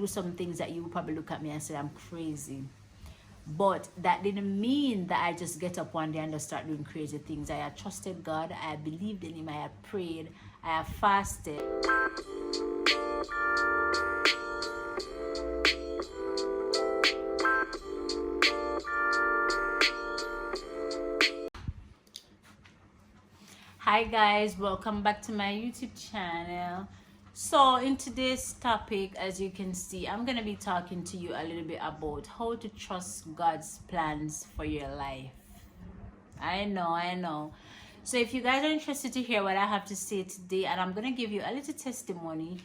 do some things that you probably look at me and say I'm crazy. But that didn't mean that I just get up one day and just start doing crazy things. I had trusted God, I had believed in Him, I had prayed, I have fasted. Hi guys, welcome back to my YouTube channel. So in today's topic, as you can see, I'm going to be talking to you a little bit about how to trust God's plans for your life. I know. So if you guys are interested to hear what I have to say today, and I'm going to give you a little testimony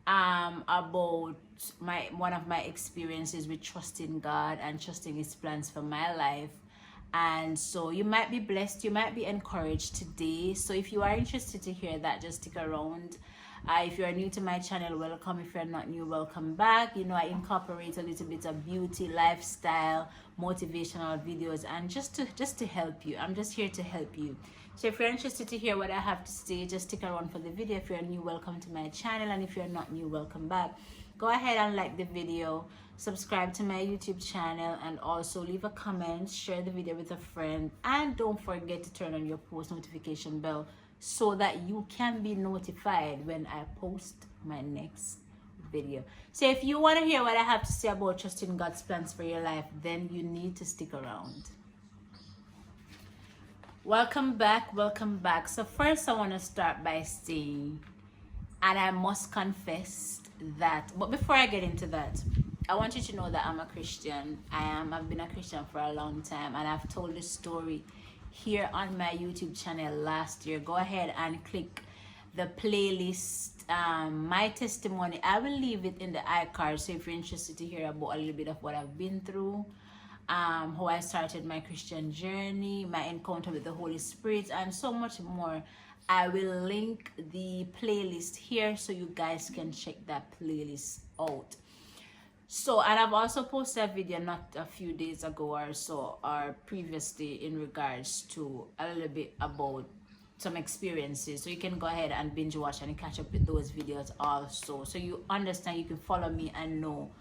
about one of my experiences with trusting God and trusting His plans for my life. And so you might be blessed, you might be encouraged today. So if you are interested to hear that, just stick around. If you're new to my channel, welcome. If you're not new, welcome back. You know, I incorporate a little bit of beauty, lifestyle, motivational videos, and just to help you. I'm just here to help you. So if you're interested to hear what I have to say, just stick around for the video. If you're new, welcome to my channel, and if you're not new, welcome back. Go ahead and like the video, subscribe to my YouTube channel, and also leave a comment, share the video with a friend, and don't forget to turn on your post notification bell so that you can be notified when I post my next video. So if you want to hear what I have to say about trusting God's plans for your life, then you need to stick around. Welcome back. So first I want to start by saying, and I must confess that, but before I get into that, I want you to know that I'm a Christian. I've been a Christian for a long time, and I've told this story here on my YouTube channel last year. Go ahead and click the playlist, my testimony. I will leave it in the iCard, so if you're interested to hear about a little bit of what I've been through, how I started my Christian journey, my encounter with the Holy Spirit, and so much more, I will link the playlist here so you guys can check that playlist out. So, and I've also posted a video not a few days ago or so, or previously, in regards to a little bit about some experiences. So you can go ahead and binge watch and catch up with those videos also, so you understand, you can follow me and know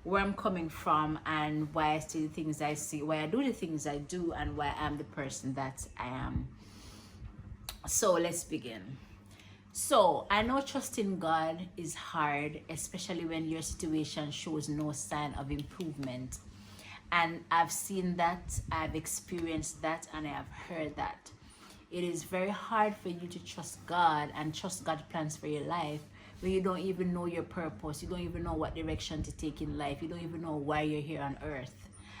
where I'm coming from and why I see the things I see, why I do the things I do, and why I'm the person that I am. So let's begin. So I know trusting God is hard, especially when your situation shows no sign of improvement. And I've seen that, I've experienced that, and I have heard that. It is very hard for you to trust God and trust God's plans for your life when you don't even know your purpose. You don't even know what direction to take in life. You don't even know why you're here on earth.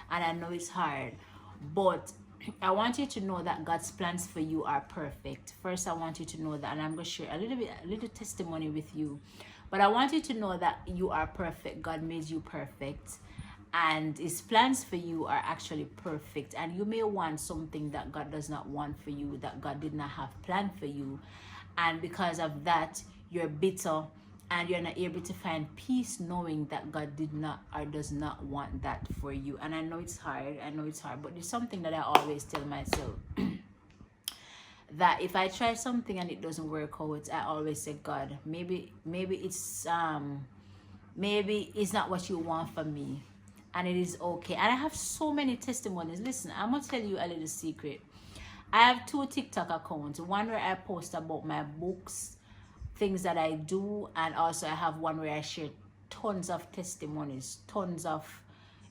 And I know it's hard, but I want you to know that God's plans for you are perfect. First, I want you to know that, and I'm going to share a little testimony with you. But I want you to know that you are perfect. God made you perfect, and His plans for you are actually perfect. And you may want something that God does not want for you, that God did not have planned for you, and because of that, you're bitter and you're not able to find peace knowing that God did not or does not want that for you. And I know it's hard, but there's something that I always tell myself that if I try something and it doesn't work out, I always say, God, maybe it's not what you want for me, and it is okay. And I have so many testimonies. Listen, I'm gonna tell you a little secret. I have 2 TikTok accounts, one where I post about my books, things that I do, and also I have one where I share tons of testimonies, tons of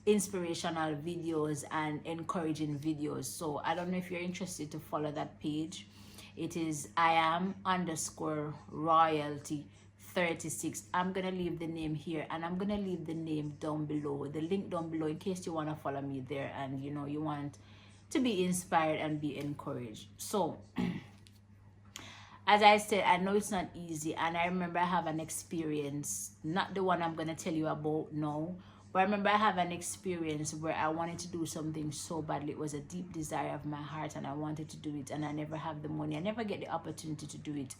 inspirational videos and encouraging videos. So I don't know if you're interested to follow that page. It is IAM_royalty36. I'm gonna leave the name here, and I'm gonna leave the name down below, the link down below, in case you want to follow me there and you know you want to be inspired and be encouraged. So as I said, I know it's not easy, and I remember I have an experience, not the one I'm going to tell you about now, but I remember I have an experience where I wanted to do something so badly. It was a deep desire of my heart, and I wanted to do it, and I never have the money. I never get the opportunity to do it.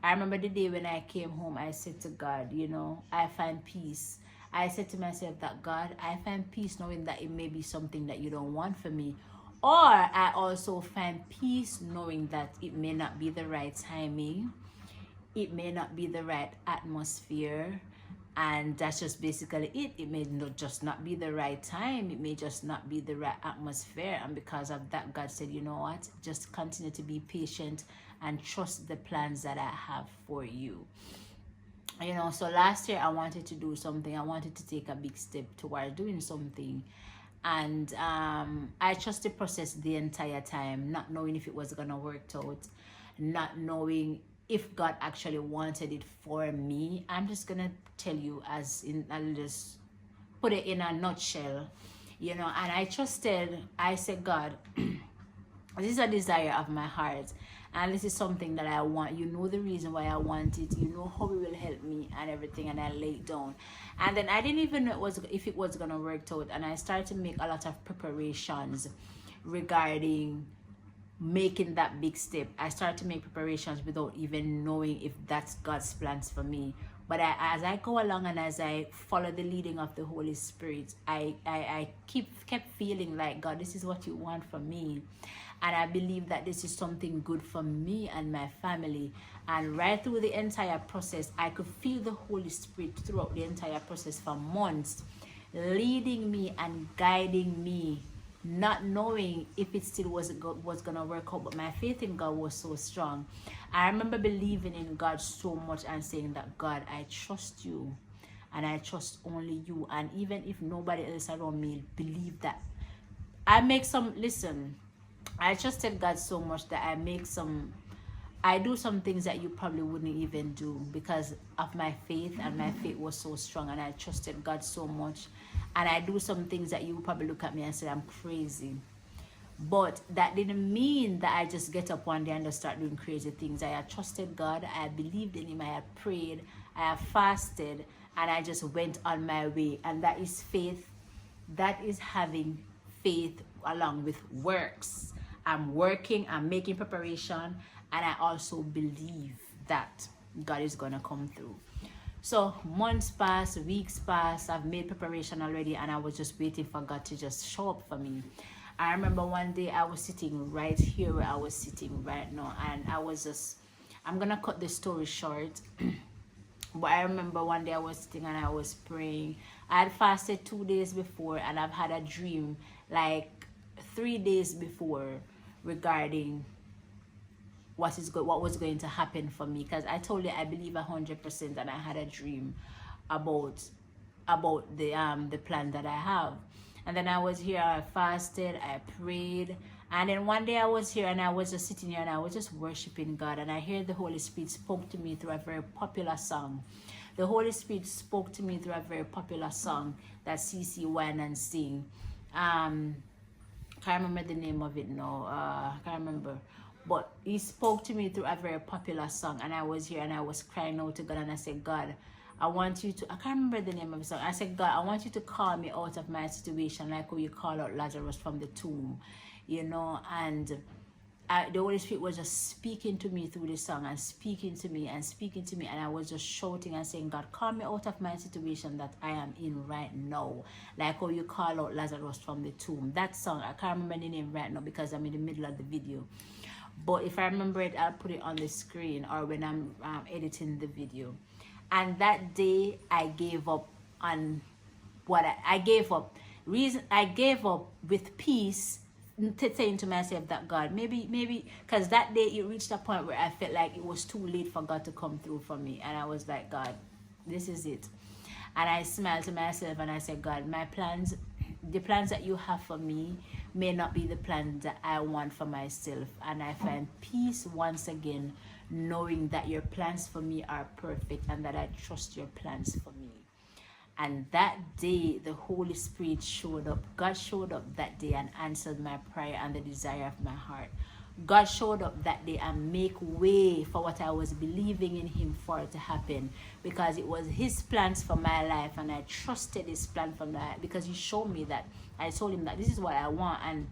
I remember the day when I came home, I said to God, you know, I find peace. I said to myself that, God, I find peace knowing that it may be something that you don't want for me. Or I also find peace knowing that it may not be the right timing, it may not be the right atmosphere, And that's just basically it. It may not just not be the right time, it may just not be the right atmosphere, and because of that, God said, you know what, just continue to be patient and trust the plans that I have for you. You know, so last year I wanted to do something, I wanted to take a big step towards doing something, and I trusted the process the entire time, not knowing if it was gonna work out, not knowing if God actually wanted it for me. I'm just gonna tell you, as in, I'll just put it in a nutshell, you know. And I trusted, I said, God, this is a desire of my heart, and this is something that I want. You know the reason why I want it, you know how it will help me and everything. And I laid down, and then I didn't even know if it was gonna work out, and I started to make a lot of preparations regarding making that big step. I started to make preparations without even knowing if that's God's plans for me. But as I go along and as I follow the leading of the Holy Spirit, I kept feeling like, God, this is what you want from me. And I believe that this is something good for me and my family. And right through the entire process, I could feel the Holy Spirit throughout the entire process for months, leading me and guiding me, not knowing if it still was gonna work out. But my faith in God was so strong. I remember believing in God so much and saying that, God, I trust you, and I trust only you. And even if nobody else around me believe that, I make some, listen, I trusted God so much that I do some things that you probably wouldn't even do because of my faith, and my faith was so strong, and I trusted God so much. And I do some things that you probably look at me and say I'm crazy. But that didn't mean that I just get up one day and just start doing crazy things. I had trusted God, I believed in Him, I had prayed, I had fasted, and I just went on my way. And that is faith. That is having faith along with works. I'm working, I'm making preparation, and I also believe that God is gonna come through. So months pass, weeks pass, I've made preparation already, and I was just waiting for God to just show up for me. I remember one day I was sitting right here where I was sitting right now, and I'm gonna cut the story short. But I remember one day I was sitting and I was praying. I had fasted 2 days before, and I've had a dream like 3 days before regarding what was going to happen for me, because I told you I believe 100%, and I had a dream about the plan that I have. And then I was here, I fasted, I prayed, and then one day I was here and I was just sitting here and I was just worshiping God, and I heard the Holy Spirit spoke to me through a very popular song. The Holy Spirit spoke to me through a very popular song that CC Wine and sing. Can't remember the name of it now. Can't remember. But He spoke to me through a very popular song, and I was here and I was crying out to God, and I said, God, I want you to, I can't remember the name of the song. I said, God, I want you to call me out of my situation like how you call out Lazarus from the tomb, you know. And the Holy Spirit was just speaking to me through the song, and speaking to me and speaking to me, and I was just shouting and saying, God, call me out of my situation that I am in right now, like how you call out Lazarus from the tomb. That song, I can't remember the name right now because I'm in the middle of the video. But if I remember it, I'll put it on the screen or when I'm editing the video. And that day I gave up on what I gave up. I gave up with peace, saying to myself that God, maybe, because that day it reached a point where I felt like it was too late for God to come through for me. And I was like, God, this is it. And I smiled to myself and I said, God, the plans that you have for me may not be the plans that I want for myself. And I find peace once again, knowing that your plans for me are perfect and that I trust your plans for me. And that day, the Holy Spirit showed up. God showed up that day and answered my prayer and the desire of my heart. God showed up that day and make way for what I was believing in Him for to happen, because it was His plans for my life, and I trusted His plan for my life because He showed me that. I told Him that this is what I want, and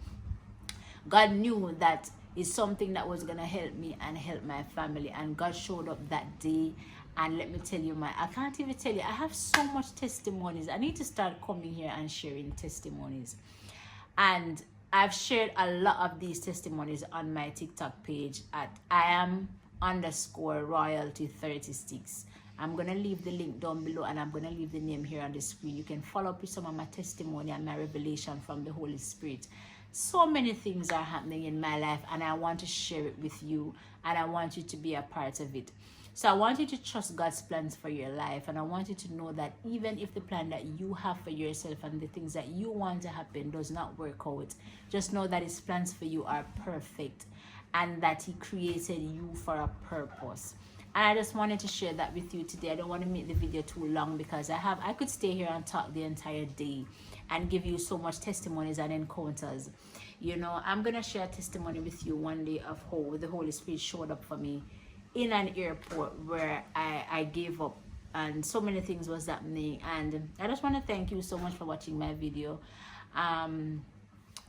God knew that it's something that was gonna help me and help my family. And God showed up that day, and let me tell you, I can't even tell you, I have so much testimonies. I need to start coming here and sharing testimonies. And I've shared a lot of these testimonies on my TikTok page at I am _royalty 36. I'm going to leave the link down below, and I'm going to leave the name here on the screen. You can follow up with some of my testimony and my revelation from the Holy Spirit. So many things are happening in my life, and I want to share it with you, and I want you to be a part of it. So I want you to trust God's plans for your life, and I want you to know that even if the plan that you have for yourself and the things that you want to happen does not work out, just know that His plans for you are perfect, and that He created you for a purpose. And I just wanted to share that with you today. I don't want to make the video too long, because I could stay here and talk the entire day and give you so much testimonies and encounters. You know, I'm gonna share a testimony with you one day of how the Holy Spirit showed up for me in an airport where I gave up, and so many things was happening. And I just want to thank you so much for watching my video.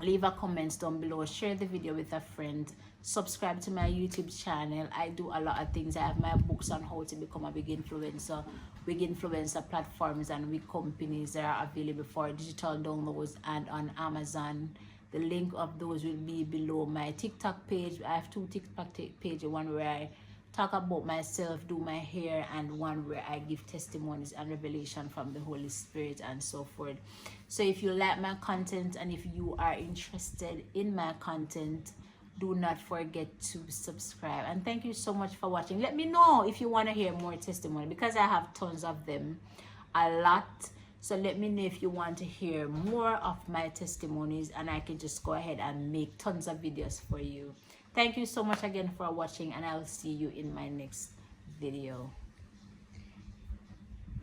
Leave a comment down below, share the video with a friend, subscribe to my YouTube channel. I do a lot of things. I have my books on how to become a big influencer platforms and big companies that are available for digital downloads and on Amazon. The link of those will be below. My TikTok page, I have two TikTok pages, one where I talk about myself, do my hair, and one where I give testimonies and revelation from the Holy Spirit and so forth. So if you like my content, and if you are interested in my content, do not forget to subscribe. And thank you so much for watching. Let me know if you want to hear more testimony, because I have tons of them, a lot. So let me know if you want to hear more of my testimonies, and I can just go ahead and make tons of videos for you. Thank you so much again for watching, and I'll see you in my next video.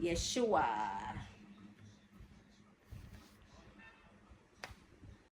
Yeshua.